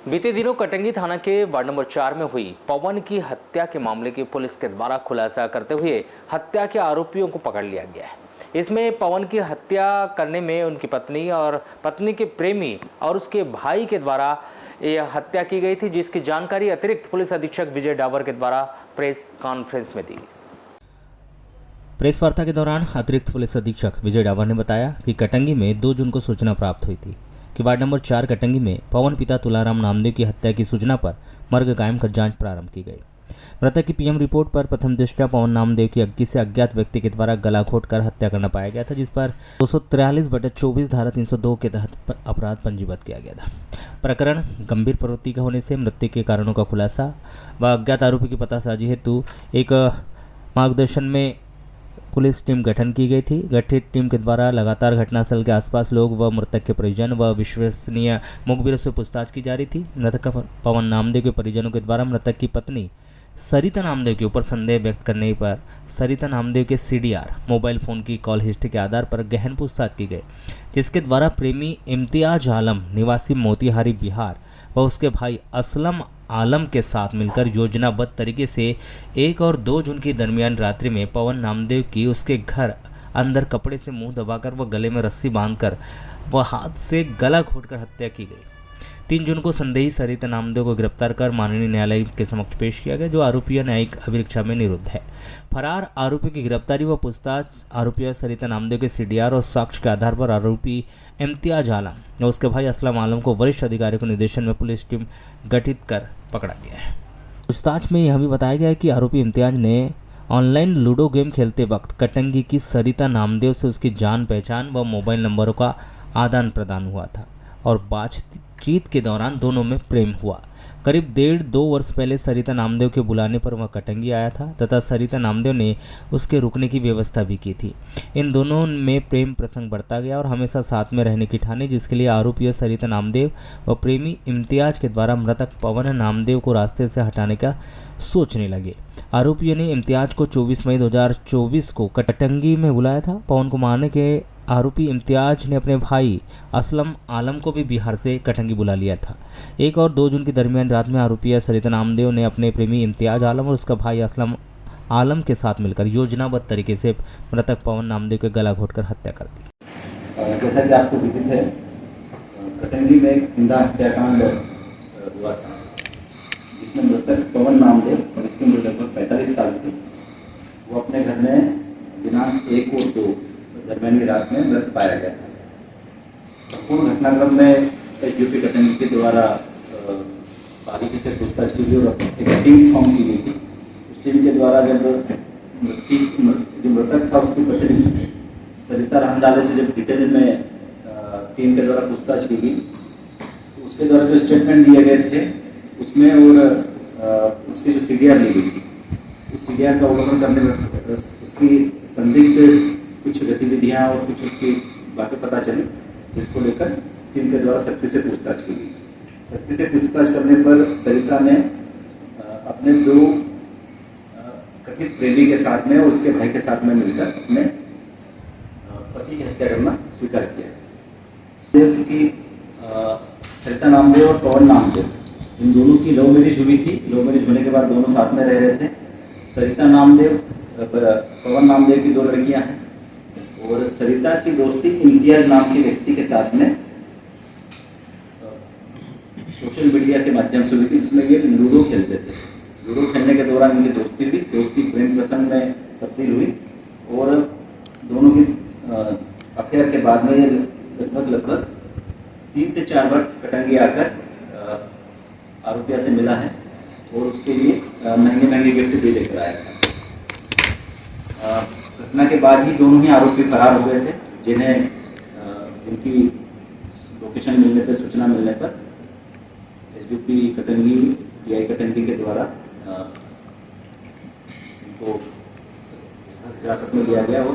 बीते दिनों कटंगी थाना के वार्ड नंबर 4 में हुई पवन की हत्या के मामले की पुलिस के द्वारा खुलासा करते हुए हत्या के आरोपियों को पकड़ लिया गया है। इसमें पवन की हत्या करने में उनकी पत्नी और पत्नी के प्रेमी और उसके भाई के द्वारा यह हत्या की गई थी, जिसकी जानकारी अतिरिक्त पुलिस अधीक्षक विजय डावर के द्वारा प्रेस कॉन्फ्रेंस में दी। प्रेस वार्ता के दौरान अतिरिक्त पुलिस अधीक्षक विजय डावर ने बताया कि कटंगी में 2 जून को सूचना प्राप्त हुई थी कि वार्ड नंबर 4 कटंगी में पवन पिता तुलाराम नामदेव की हत्या की सूचना पर मर्ग कायम कर जांच प्रारंभ की गई। मृतक की पीएम रिपोर्ट पर प्रथम दृष्टया पवन नामदेव की अग्गी से अज्ञात व्यक्ति के द्वारा गला घोंटकर हत्या करना पाया गया था, जिस पर 243/24 धारा 302 के तहत अपराध पंजीबद्ध किया गया था। प्रकरण गंभीर प्रवृत्ति का होने से मृत्यु के कारणों का खुलासा व अज्ञात आरोपी की पतासाजी हेतु एक मार्गदर्शन में पुलिस टीम गठन की गई थी। गठित टीम के द्वारा लगातार घटनास्थल के आसपास लोग व मृतक के परिजन व विश्वसनीय मुखबिरों से पूछताछ की जा रही थी। मृतक पवन नामदेव के परिजनों के द्वारा मृतक की पत्नी सरिता नामदेव के ऊपर संदेह व्यक्त करने पर सरिता नामदेव के CDR मोबाइल फ़ोन की कॉल हिस्ट्री के आधार पर गहन पूछताछ की गई, जिसके द्वारा प्रेमी इम्तियाज आलम निवासी मोतिहारी बिहार व उसके भाई असलम आलम के साथ मिलकर योजनाबद्ध तरीके से 1 और 2 जून के दरमियान रात्रि में पवन नामदेव की उसके घर अंदर कपड़े से मुंह दबाकर व गले में रस्सी बांधकर व हाथ से गला घोंटकर हत्या की गई। 3 जून को संदेही सरिता नामदेव को गिरफ्तार कर माननीय न्यायालय के समक्ष पेश किया गया, जो आरोपी न्यायिक अभिरक्षा में निरुद्ध है। फरार आरोपी की गिरफ्तारी व पूछताछ आरोपी सरिता नामदेव के CDR और साक्ष्य के आधार पर आरोपी इम्तियाज आलम और उसके भाई असलम आलम को वरिष्ठ अधिकारियों के निर्देशन में पुलिस टीम गठित कर पकड़ा गया है। पूछताछ में यह भी बताया गया है कि आरोपी इम्तियाज ने ऑनलाइन लूडो गेम खेलते वक्त कटंगी की सरिता नामदेव से उसकी जान पहचान व मोबाइल नंबरों का आदान प्रदान हुआ था और बातचीत के दौरान दोनों में प्रेम हुआ। करीब 1.5-2 वर्ष पहले सरिता नामदेव के बुलाने पर वह कटंगी आया था तथा सरिता नामदेव ने उसके रुकने की व्यवस्था भी की थी। इन दोनों में प्रेम प्रसंग बढ़ता गया और हमेशा साथ में रहने की ठानी, जिसके लिए आरोपी सरिता नामदेव व प्रेमी इम्तियाज के द्वारा मृतक पवन नामदेव को रास्ते से हटाने का सोचने लगे। आरोपियों ने इम्तियाज को 24 मई 2024 को कटंगी में बुलाया था। पवन को मारने के आरोपी इम्तियाज ने अपने भाई असलम आलम को भी बिहार से कटंगी बुला लिया था। 1 और 2 जून के दरमियान रात में आरोपी सरिता नामदेव ने अपने प्रेमी इम्तियाज आलम और उसका भाई असलम आलम के साथ मिलकर योजनाबद्ध तरीके से मृतक पवन नामदेव के गला घोंटकर हत्या कर दी। जैसा कि आपको विदित है, कटंगी में एक हिंदा हत्याकांड हुआ था, जिसमें मृतक पवन नामदेव और इसकी उम्र लगभग 45 साल थी। वो अपने घर में दिनांक 1 और 2 दरमियानी रात में मृत पाया गया था। संपूर्ण घटनाक्रम में SDPO कटंगी के द्वारा बारीकी से पूछताछ की गई और एक टीम फॉर्म की गई थी। उस टीम के द्वारा जब जो मृतक था उसकी पत्नी सरिता रामलाले से जब डिटेल में टीम के द्वारा पूछताछ की गई, तो उसके द्वारा जो स्टेटमेंट दिए गए थे उसमें और उसकी जो CDR ली गई थी, उस CDR का अवलोकन करने में उसकी संदिग्ध कुछ गतिविधियां और कुछ उसकी बातें पता चली, जिसको लेकर टीम के द्वारा सख्ती से पूछताछ की गई। सख्ती से पूछताछ करने पर सरिता ने अपने 2 कथित प्रेमी के साथ में और उसके भाई के साथ में मिलकर अपने पति की हत्या करना स्वीकार किया। चूंकि सरिता नामदेव और पवन नामदेव इन दोनों की लव मैरिज हुई थी। लव मैरिज होने के बाद दोनों साथ में रह रहे थे। सरिता नामदेव पवन नामदेव की 2 लड़कियां हैं और सरिता की दोस्ती इम्तियाज नाम के व्यक्ति के साथ में सोशल मीडिया के माध्यम से हुई थी, जिसमें ये लूडो खेलते थे। लूडो खेलने के दौरान इनकी दोस्ती हुई, दोस्ती प्रेम प्रसंग में तब्दील हुई और दोनों की अफेयर के बाद में लगभग 3 से 4 बार कटंगी आकर आरोपिया से मिला है और उसके लिए महंगे गिफ्ट भी लेकर आया था। घटना के बाद ही दोनों ही आरोपी फरार हो गए थे, जिनकी लोकेशन मिलने पर, सूचना मिलने पर SDP कटंगी DI कटंगी के द्वारा इनको हिरासत में लिया गया और